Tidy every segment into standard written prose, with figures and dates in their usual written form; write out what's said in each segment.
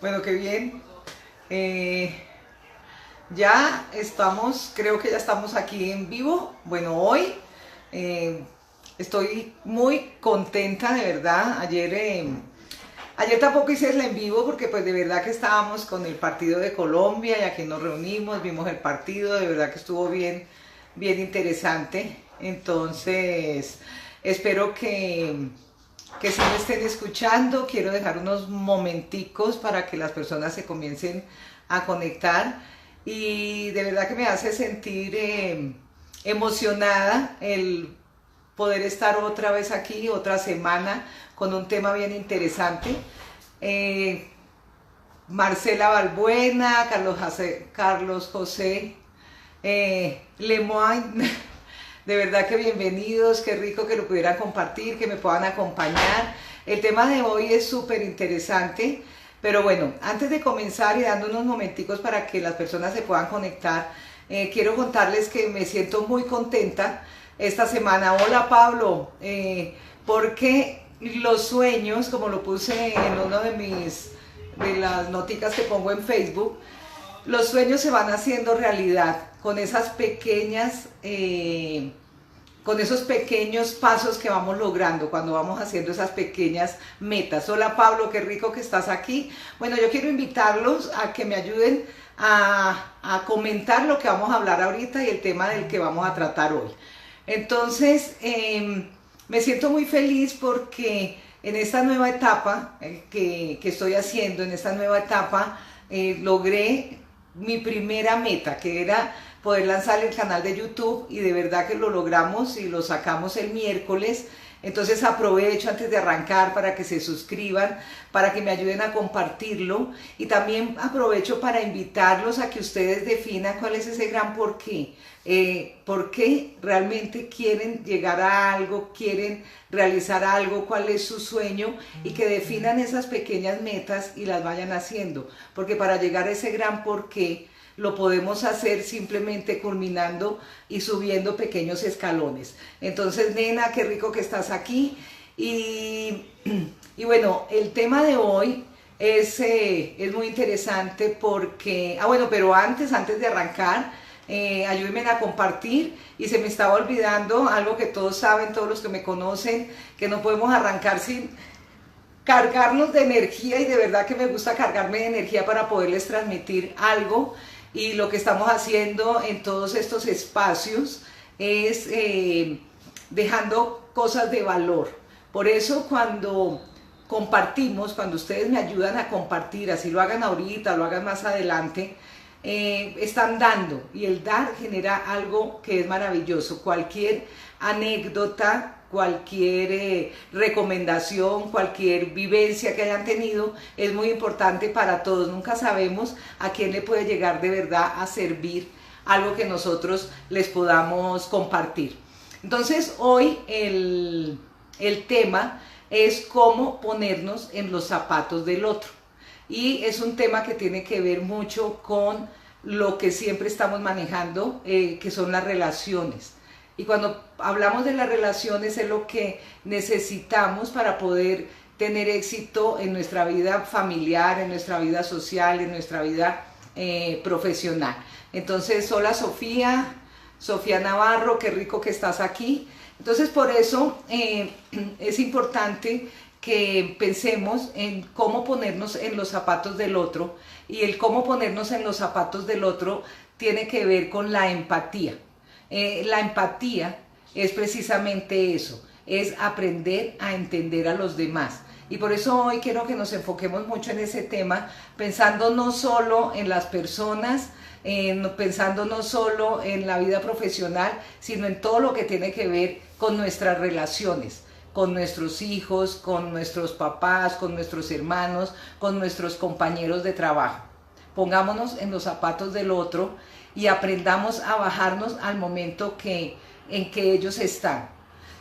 Bueno, qué bien. Eh, ya estamos, creo que ya estamos aquí en vivo. Bueno, hoy eh, estoy muy contenta, de verdad. Ayer tampoco hice el en vivo porque pues de verdad que estábamos con el partido de Colombia y aquí nos reunimos, vimos el partido, de verdad que estuvo bien, bien interesante. Entonces, espero que si me estén escuchando. Quiero dejar unos momenticos para que las personas se comiencen a conectar y de verdad que me hace sentir emocionada el poder estar otra vez aquí, otra semana, con un tema bien interesante. Eh, Marcela Balbuena, Carlos José Lemoine, de verdad que bienvenidos, qué rico que lo pudieran compartir, que me puedan acompañar. El tema de hoy es súper interesante, pero bueno, antes de comenzar y dando unos momenticos para que las personas se puedan conectar, quiero contarles que me siento muy contenta esta semana. Hola Pablo, porque los sueños, como lo puse en uno de las noticas que pongo en Facebook, los sueños se van haciendo realidad con esas pequeñas, con esos pequeños pasos que vamos logrando cuando vamos haciendo esas pequeñas metas. Hola Pablo, qué rico que estás aquí. Bueno, yo quiero invitarlos a que me ayuden a comentar lo que vamos a hablar ahorita y el tema del que vamos a tratar hoy. Entonces, me siento muy feliz porque en esta nueva etapa que estoy haciendo, en esta nueva etapa, logré mi primera meta, que era poder lanzar el canal de YouTube, y de verdad que lo logramos y lo sacamos el miércoles. Entonces aprovecho antes de arrancar para que se suscriban, para que me ayuden a compartirlo, y también aprovecho para invitarlos a que ustedes definan cuál es ese gran porqué. ¿Por qué realmente quieren llegar a algo, quieren realizar algo, cuál es su sueño, y que definan esas pequeñas metas y las vayan haciendo? Porque para llegar a ese gran porqué lo podemos hacer simplemente culminando y subiendo pequeños escalones. Entonces, nena, qué rico que estás aquí. Y bueno, el tema de hoy es muy interesante porque, bueno, pero antes de arrancar, ayúdenme a compartir. Y se me estaba olvidando algo que todos saben, todos los que me conocen, que no podemos arrancar sin cargarnos de energía, y de verdad que me gusta cargarme de energía para poderles transmitir algo. Y lo que estamos haciendo en todos estos espacios es dejando cosas de valor. Por eso cuando compartimos, cuando ustedes me ayudan a compartir, así lo hagan ahorita, lo hagan más adelante, están dando, y el dar genera algo que es maravilloso. Cualquier anécdota, cualquier recomendación, cualquier vivencia que hayan tenido es muy importante para todos. Nunca sabemos a quién le puede llegar de verdad a servir algo que nosotros les podamos compartir. Entonces hoy el tema es cómo ponernos en los zapatos del otro. Y es un tema que tiene que ver mucho con lo que siempre estamos manejando, que son las relaciones. Y cuando hablamos de las relaciones es lo que necesitamos para poder tener éxito en nuestra vida familiar, en nuestra vida social, en nuestra vida profesional. Entonces, hola Sofía, Sofía Navarro, qué rico que estás aquí. Entonces, por eso es importante que pensemos en cómo ponernos en los zapatos del otro, y el cómo ponernos en los zapatos del otro tiene que ver con la empatía. La empatía es precisamente eso, es aprender a entender a los demás. Y por eso hoy quiero que nos enfoquemos mucho en ese tema, pensando no solo en las personas, pensando no solo en la vida profesional, sino en todo lo que tiene que ver con nuestras relaciones, con nuestros hijos, con nuestros papás, con nuestros hermanos, con nuestros compañeros de trabajo. Pongámonos en los zapatos del otro y aprendamos a bajarnos al momento en que ellos están.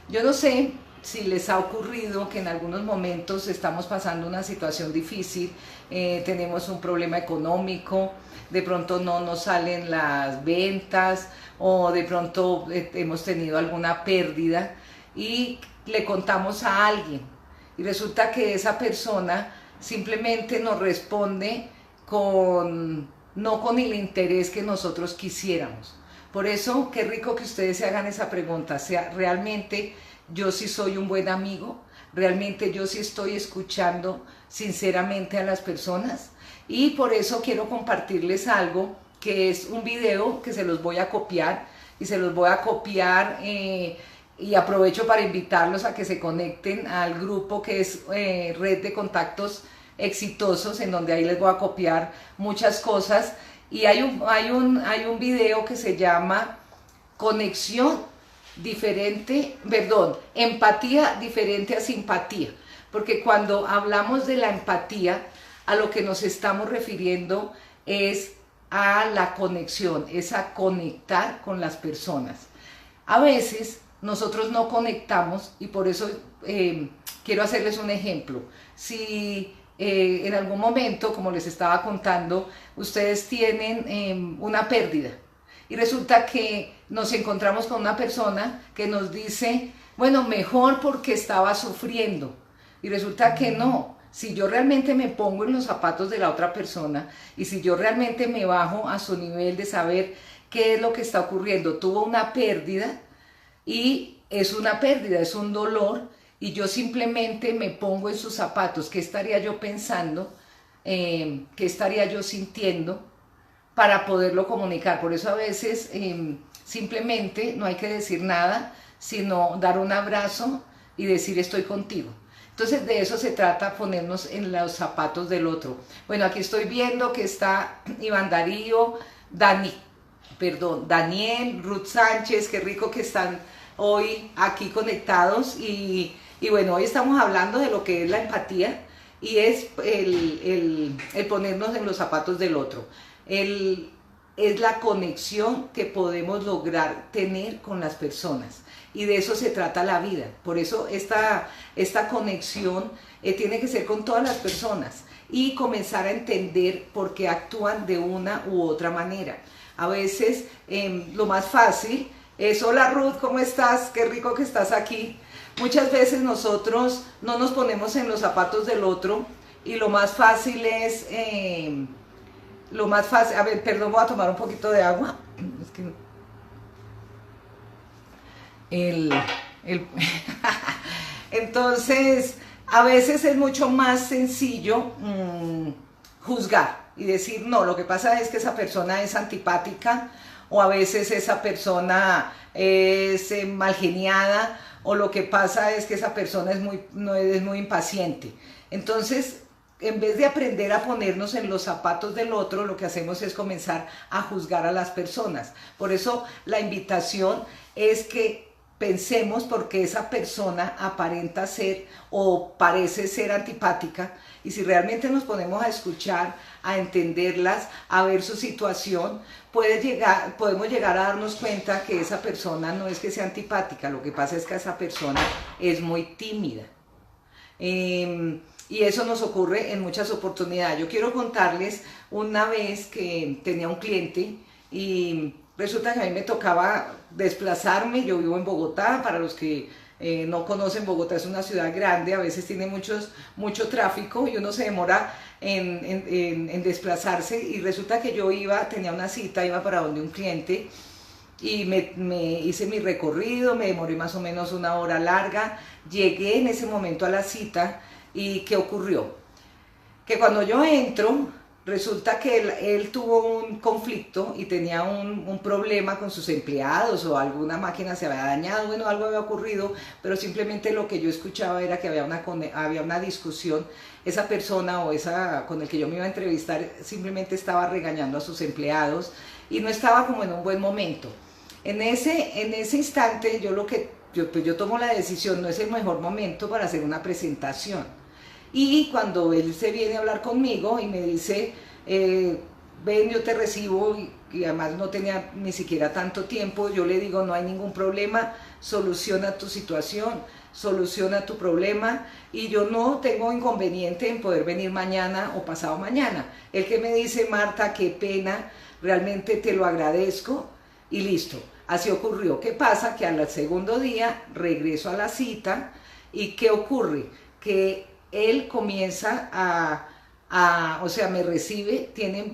Yo no sé si les ha ocurrido que en algunos momentos estamos pasando una situación difícil, tenemos un problema económico, de pronto no nos salen las ventas, o de pronto hemos tenido alguna pérdida y le contamos a alguien, y resulta que esa persona simplemente nos responde no con el interés que nosotros quisiéramos. Por eso, qué rico que ustedes se hagan esa pregunta, sea, ¿realmente yo sí soy un buen amigo? ¿Realmente yo sí estoy escuchando sinceramente a las personas? Y por eso quiero compartirles algo, que es un video que se los voy a copiar, y se los voy a copiar y aprovecho para invitarlos a que se conecten al grupo que es Red de Contactos Exitosos, en donde ahí les voy a copiar muchas cosas. Y hay un video que se llama Conexión diferente, perdón, empatía diferente a simpatía. Porque cuando hablamos de la empatía, a lo que nos estamos refiriendo es a la conexión, es a conectar con las personas. A veces nosotros no conectamos y por eso quiero hacerles un ejemplo. Si en algún momento, como les estaba contando, ustedes tienen una pérdida y resulta que nos encontramos con una persona que nos dice, bueno, mejor porque estaba sufriendo, y resulta que no. Si yo realmente me pongo en los zapatos de la otra persona y si yo realmente me bajo a su nivel de saber qué es lo que está ocurriendo, tuvo una pérdida y es una pérdida, es un dolor, y yo simplemente me pongo en sus zapatos, ¿qué estaría yo pensando? ¿Qué estaría yo sintiendo? Para poderlo comunicar. Por eso a veces simplemente no hay que decir nada, sino dar un abrazo y decir estoy contigo. Entonces de eso se trata, ponernos en los zapatos del otro. Bueno, aquí estoy viendo que está Iván Darío, Daniel, Ruth Sánchez, qué rico que están hoy aquí conectados. Y bueno, hoy estamos hablando de lo que es la empatía y es el ponernos en los zapatos del otro. Es la conexión que podemos lograr tener con las personas. Y de eso se trata la vida. Por eso esta conexión tiene que ser con todas las personas y comenzar a entender por qué actúan de una u otra manera. A veces lo más fácil es, hola Ruth, ¿cómo estás? Qué rico que estás aquí. Muchas veces nosotros no nos ponemos en los zapatos del otro y lo más fácil es, a ver, perdón, voy a tomar un poquito de agua. Es que entonces, a veces es mucho más sencillo juzgar y decir, no, lo que pasa es que esa persona es antipática, o a veces esa persona es malgeniada, o lo que pasa es que esa persona es muy impaciente. Entonces, en vez de aprender a ponernos en los zapatos del otro, lo que hacemos es comenzar a juzgar a las personas. Por eso la invitación es que pensemos por qué esa persona aparenta ser o parece ser antipática, y si realmente nos ponemos a escuchar, a entenderlas, a ver su situación, podemos llegar a darnos cuenta que esa persona no es que sea antipática, lo que pasa es que esa persona es muy tímida. Y eso nos ocurre en muchas oportunidades. Yo quiero contarles una vez que tenía un cliente y resulta que a mí me tocaba desplazarme. Yo vivo en Bogotá. Para los que no conocen, Bogotá es una ciudad grande, a veces tiene mucho tráfico y uno se demora en desplazarse, y resulta que yo tenía una cita, iba para donde un cliente y me hice mi recorrido, me demoré más o menos una hora larga, llegué en ese momento a la cita. ¿Y qué ocurrió? Que cuando yo entro, resulta que él tuvo un conflicto y tenía un problema con sus empleados, o alguna máquina se había dañado, bueno, algo había ocurrido, pero simplemente lo que yo escuchaba era que había una discusión. Esa persona con el que yo me iba a entrevistar simplemente estaba regañando a sus empleados y no estaba como en un buen momento. En ese instante yo tomo la decisión, no es el mejor momento para hacer una presentación. Y cuando él se viene a hablar conmigo y me dice, ven, yo te recibo, y además no tenía ni siquiera tanto tiempo, yo le digo, no hay ningún problema, soluciona tu situación, soluciona tu problema, y yo no tengo inconveniente en poder venir mañana o pasado mañana. El que me dice, Marta, qué pena, realmente te lo agradezco, y listo. Así ocurrió. ¿Qué pasa? Que al segundo día regreso a la cita, y ¿qué ocurre? Que él comienza o sea, me recibe,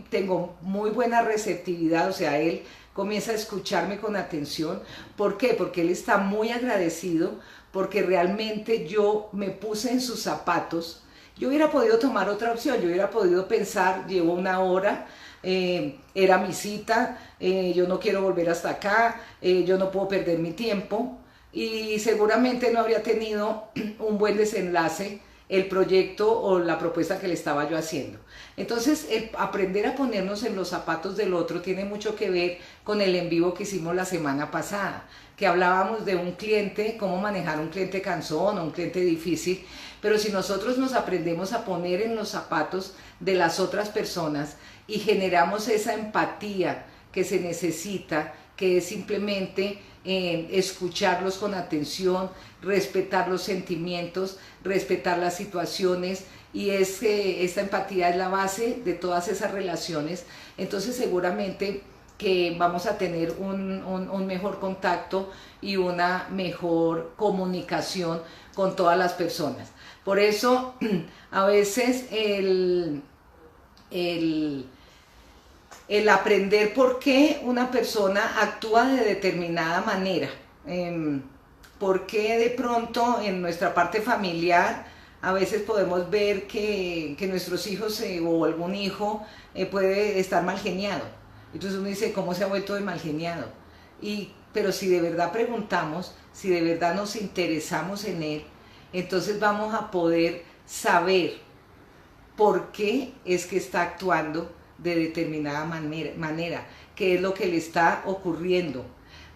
tengo muy buena receptividad, o sea, él comienza a escucharme con atención. ¿Por qué? Porque él está muy agradecido, porque realmente yo me puse en sus zapatos. Yo hubiera podido tomar otra opción, yo hubiera podido pensar, llevo una hora, era mi cita, yo no quiero volver hasta acá, yo no puedo perder mi tiempo, y seguramente no habría tenido un buen desenlace el proyecto o la propuesta que le estaba yo haciendo. Entonces, el aprender a ponernos en los zapatos del otro tiene mucho que ver con el en vivo que hicimos la semana pasada, que hablábamos de un cliente, cómo manejar un cliente cansón o un cliente difícil, pero si nosotros nos aprendemos a poner en los zapatos de las otras personas y generamos esa empatía que se necesita, que es simplemente escucharlos con atención, respetar los sentimientos, respetar las situaciones, y esta empatía es la base de todas esas relaciones. Entonces seguramente que vamos a tener un mejor contacto y una mejor comunicación con todas las personas. Por eso a veces el aprender por qué una persona actúa de determinada manera, por qué de pronto en nuestra parte familiar a veces podemos ver que nuestros hijos o algún hijo puede estar mal geniado. Entonces uno dice, ¿cómo se ha vuelto de mal geniado? Pero si de verdad preguntamos, si de verdad nos interesamos en él, entonces vamos a poder saber por qué es que está actuando de determinada manera, qué es lo que le está ocurriendo.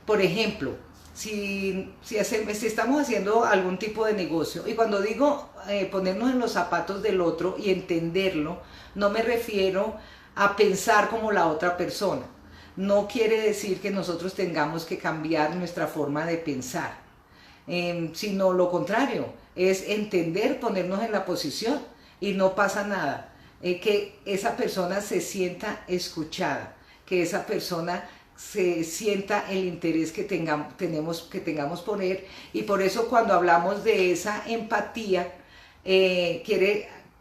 Por ejemplo, si estamos haciendo algún tipo de negocio, y cuando digo ponernos en los zapatos del otro y entenderlo, no me refiero a pensar como la otra persona. No quiere decir que nosotros tengamos que cambiar nuestra forma de pensar, sino lo contrario, es entender, ponernos en la posición y no pasa nada. Que esa persona se sienta escuchada, que esa persona se sienta el interés que tengamos por él, y por eso cuando hablamos de esa empatía,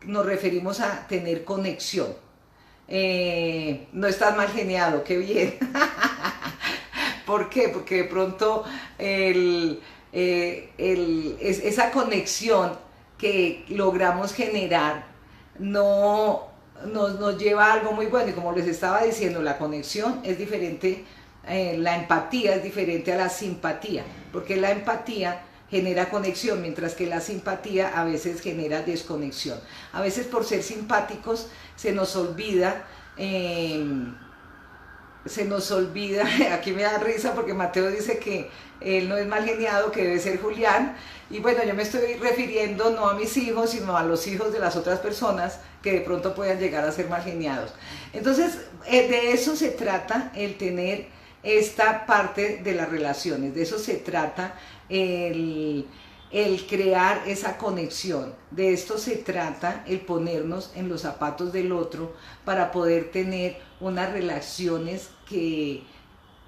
nos referimos a tener conexión. No estás mal geniado, qué bien. ¿Por qué? Porque de pronto esa conexión que logramos generar nos lleva a algo muy bueno. Y como les estaba diciendo, la conexión es diferente, la empatía es diferente a la simpatía, porque la empatía genera conexión, mientras que la simpatía a veces genera desconexión. A veces por ser simpáticos se nos olvida, aquí me da risa porque Mateo dice que él no es mal geniado, que debe ser Julián, y bueno, yo me estoy refiriendo no a mis hijos, sino a los hijos de las otras personas que de pronto puedan llegar a ser mal geniados. Entonces, de eso se trata el tener esta parte de las relaciones, de eso se trata el crear esa conexión, de esto se trata el ponernos en los zapatos del otro para poder tener unas relaciones que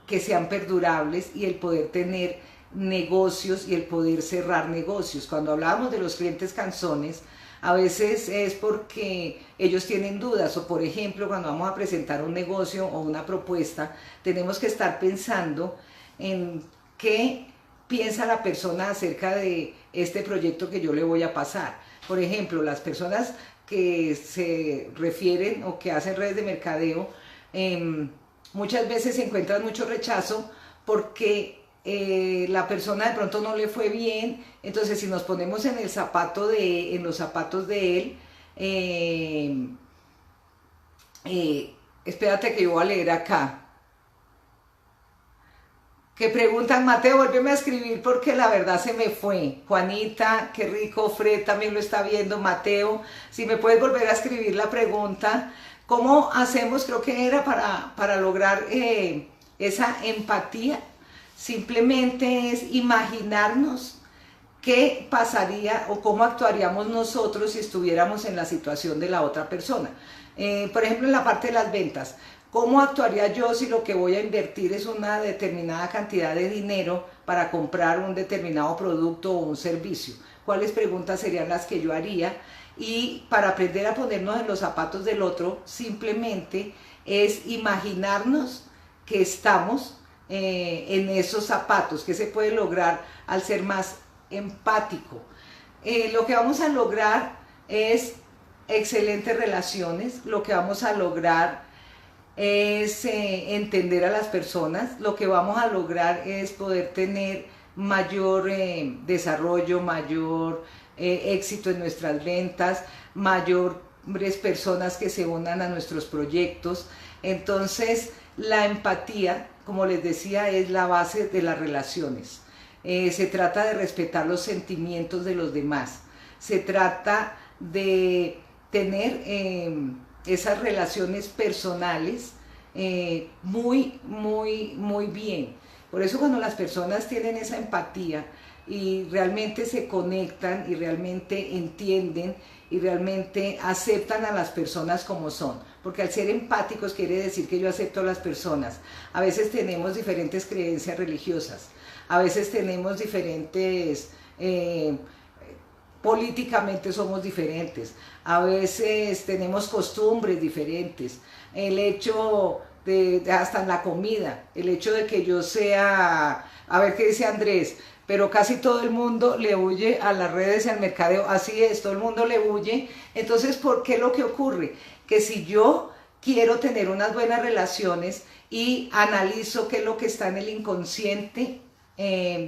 sean perdurables, y el poder tener negocios y el poder cerrar negocios. Cuando hablábamos de los clientes cansones, a veces es porque ellos tienen dudas, o por ejemplo cuando vamos a presentar un negocio o una propuesta, tenemos que estar pensando en qué piensa la persona acerca de este proyecto que yo le voy a pasar. Por ejemplo, las personas que se refieren o que hacen redes de mercadeo, muchas veces se encuentran mucho rechazo porque la persona de pronto no le fue bien. Entonces, si nos ponemos en los zapatos de él, espérate que yo voy a leer acá. Que preguntan, Mateo, vuélveme a escribir porque la verdad se me fue. Juanita, qué rico, Fred también lo está viendo. Mateo, si me puedes volver a escribir la pregunta. ¿Cómo hacemos? Creo que era para lograr esa empatía. Simplemente es imaginarnos qué pasaría o cómo actuaríamos nosotros si estuviéramos en la situación de la otra persona. Por ejemplo, en la parte de las ventas, ¿cómo actuaría yo si lo que voy a invertir es una determinada cantidad de dinero para comprar un determinado producto o un servicio? ¿Cuáles preguntas serían las que yo haría? Y para aprender a ponernos en los zapatos del otro, simplemente es imaginarnos que estamos en esos zapatos, que se puede lograr al ser más empático. Lo que vamos a lograr es excelentes relaciones, lo que vamos a lograr es entender a las personas, lo que vamos a lograr es poder tener mayor desarrollo, mayor éxito en nuestras ventas, mayores personas que se unan a nuestros proyectos. Entonces, la empatía, como les decía, es la base de las relaciones. Se trata de respetar los sentimientos de los demás. Se trata de tener esas relaciones personales muy bien. Por eso cuando las personas tienen esa empatía y realmente se conectan y realmente entienden y realmente aceptan a las personas como son, porque al ser empáticos quiere decir que yo acepto a las personas. A veces tenemos diferentes creencias religiosas, a veces tenemos diferentes, políticamente somos diferentes, a veces tenemos costumbres diferentes, el hecho hasta en la comida, el hecho de que yo sea, a ver qué dice Andrés, pero casi todo el mundo le huye a las redes y al mercadeo, así es, todo el mundo le huye. Entonces, ¿por qué lo que ocurre? Que si yo quiero tener unas buenas relaciones y analizo qué es lo que está en el inconsciente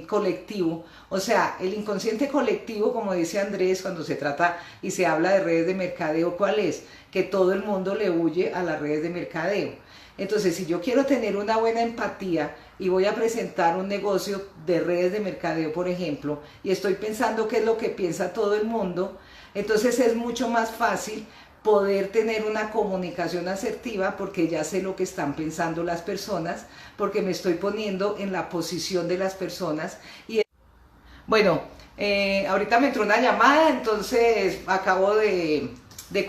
colectivo, o sea, el inconsciente colectivo, como dice Andrés, cuando se trata y se habla de redes de mercadeo, ¿cuál es? Que todo el mundo le huye a las redes de mercadeo. Entonces, si yo quiero tener una buena empatía y voy a presentar un negocio de redes de mercadeo, por ejemplo, y estoy pensando qué es lo que piensa todo el mundo, entonces es mucho más fácil poder tener una comunicación asertiva porque ya sé lo que están pensando las personas, porque me estoy poniendo en la posición de las personas. Y bueno, ahorita me entró una llamada, entonces acabo de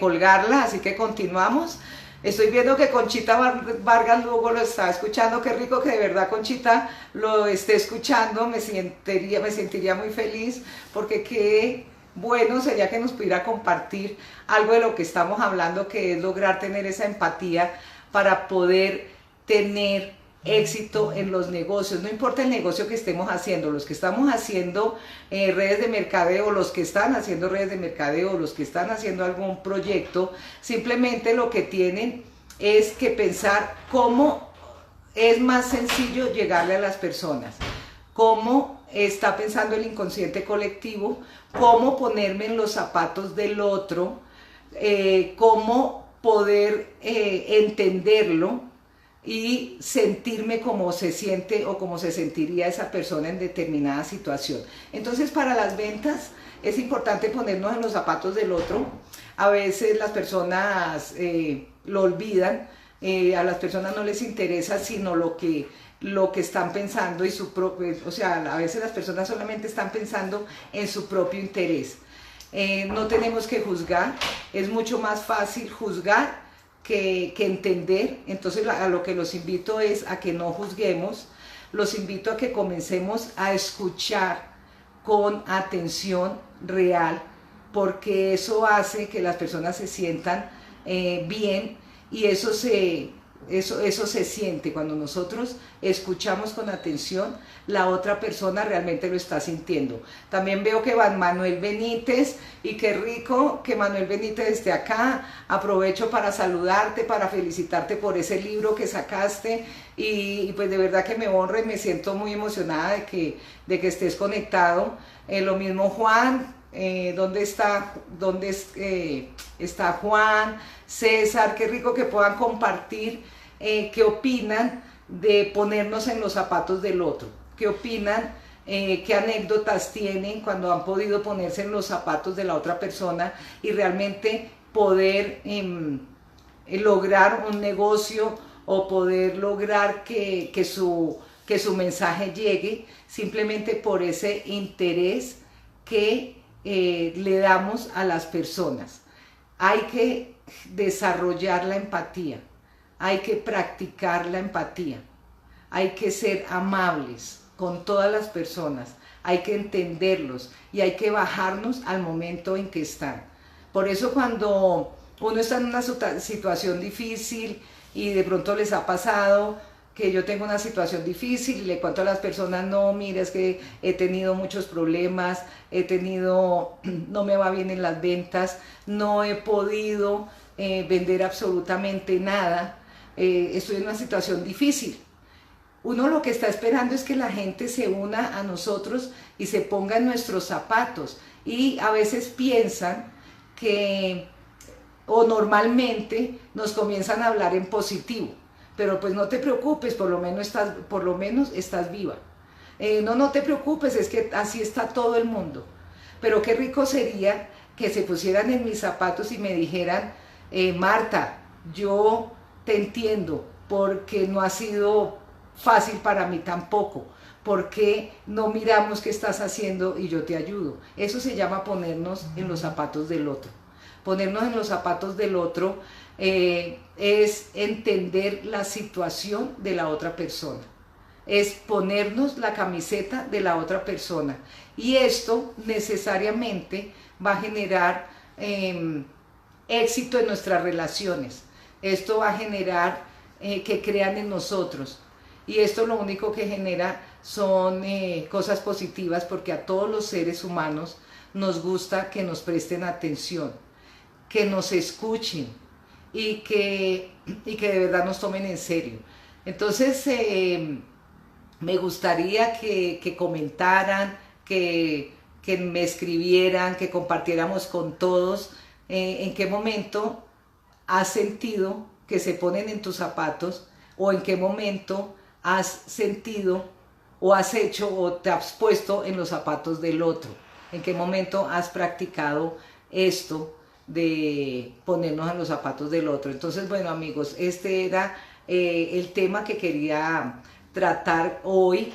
colgarla, así que continuamos. Estoy viendo que Conchita Vargas Lugo lo está escuchando. Qué rico que de verdad Conchita lo esté escuchando. Me sentiría muy feliz porque qué bueno sería que nos pudiera compartir algo de lo que estamos hablando, que es lograr tener esa empatía para poder tener éxito en los negocios. No importa el negocio que estemos haciendo, los que estamos haciendo redes de mercadeo, los que están haciendo redes de mercadeo, los que están haciendo algún proyecto, simplemente lo que tienen es que pensar cómo es más sencillo llegarle a las personas, cómo está pensando el inconsciente colectivo, cómo ponerme en los zapatos del otro, cómo poder entenderlo y sentirme como se siente o como se sentiría esa persona en determinada situación. Entonces, para las ventas es importante ponernos en los zapatos del otro. A veces las personas lo olvidan, a las personas no les interesa sino lo que están pensando y o sea, a veces las personas solamente están pensando en su propio interés. No tenemos que juzgar, es mucho más fácil juzgar que entender. Entonces a lo que los invito es a que no juzguemos, los invito a que comencemos a escuchar con atención real, porque eso hace que las personas se sientan bien y eso se siente cuando nosotros escuchamos con atención, la otra persona realmente lo está sintiendo. También veo que va Manuel Benítez y qué rico que Manuel Benítez esté acá. Aprovecho para saludarte, para felicitarte por ese libro que sacaste y pues de verdad que me honra y me siento muy emocionada de que estés conectado. Lo mismo Juan. ¿Dónde está Juan, César? Qué rico que puedan compartir qué opinan de ponernos en los zapatos del otro, qué opinan, qué anécdotas tienen cuando han podido ponerse en los zapatos de la otra persona y realmente poder lograr un negocio o poder lograr que su mensaje llegue simplemente por ese interés que le damos a las personas. Hay que desarrollar la empatía, hay que practicar la empatía, hay que ser amables con todas las personas, hay que entenderlos y hay que bajarnos al momento en que están. Por eso cuando uno está en una situación difícil y de pronto les ha pasado que yo tengo una situación difícil y le cuento a las personas, no, mira, es que he tenido muchos problemas, no me va bien en las ventas, no he podido vender absolutamente nada, estoy en una situación difícil. Uno lo que está esperando es que la gente se una a nosotros y se ponga en nuestros zapatos, y a veces piensan que, o normalmente nos comienzan a hablar en positivo, pero pues no te preocupes, por lo menos estás viva. No te preocupes, es que así está todo el mundo. Pero qué rico sería que se pusieran en mis zapatos y me dijeran, Marta, yo te entiendo, porque no ha sido fácil para mí tampoco. ¿Por qué no miramos qué estás haciendo y yo te ayudo? Eso se llama ponernos en los zapatos del otro. Ponernos en los zapatos del otro es entender la situación de la otra persona. Es ponernos la camiseta de la otra persona. Y esto necesariamente va a generar éxito en nuestras relaciones. Esto va a generar que crean en nosotros. Y esto lo único que genera son cosas positivas, porque a todos los seres humanos nos gusta que nos presten atención, que nos escuchen y que de verdad nos tomen en serio. Entonces me gustaría que comentaran, que me escribieran, que compartiéramos con todos en qué momento has sentido que se ponen en tus zapatos, o en qué momento has sentido o has hecho o te has puesto en los zapatos del otro. ¿En qué momento has practicado esto de ponernos en los zapatos del otro? Entonces, bueno, amigos, este era el tema que quería tratar hoy,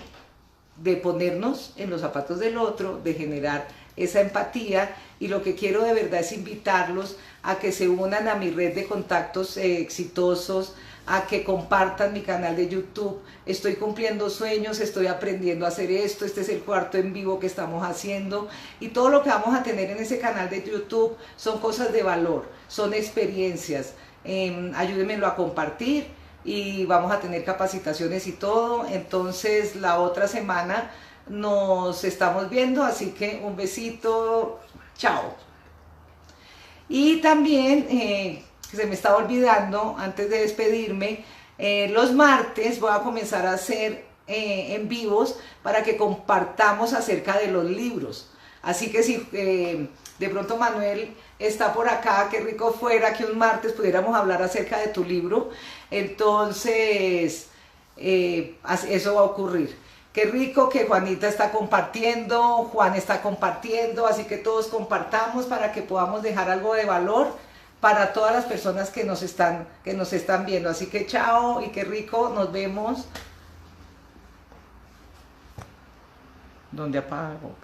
de ponernos en los zapatos del otro, de generar esa empatía. Y lo que quiero de verdad es invitarlos a que se unan a mi red de contactos exitosos, a que compartan mi canal de YouTube. Estoy cumpliendo sueños, estoy aprendiendo a hacer esto, este es el cuarto en vivo que estamos haciendo, y todo lo que vamos a tener en ese canal de YouTube son cosas de valor, son experiencias. Ayúdenmelo a compartir y vamos a tener capacitaciones y todo. Entonces la otra semana nos estamos viendo, así que un besito, chao. Y también se me estaba olvidando, antes de despedirme, los martes voy a comenzar a hacer en vivos para que compartamos acerca de los libros. Así que si de pronto Manuel está por acá, qué rico fuera que un martes pudiéramos hablar acerca de tu libro. Entonces eso va a ocurrir. Qué rico que Juanita está compartiendo, Juan está compartiendo, así que todos compartamos para que podamos dejar algo de valor para todas las personas que nos están viendo. Así que chao y qué rico, nos vemos. ¿Dónde apago?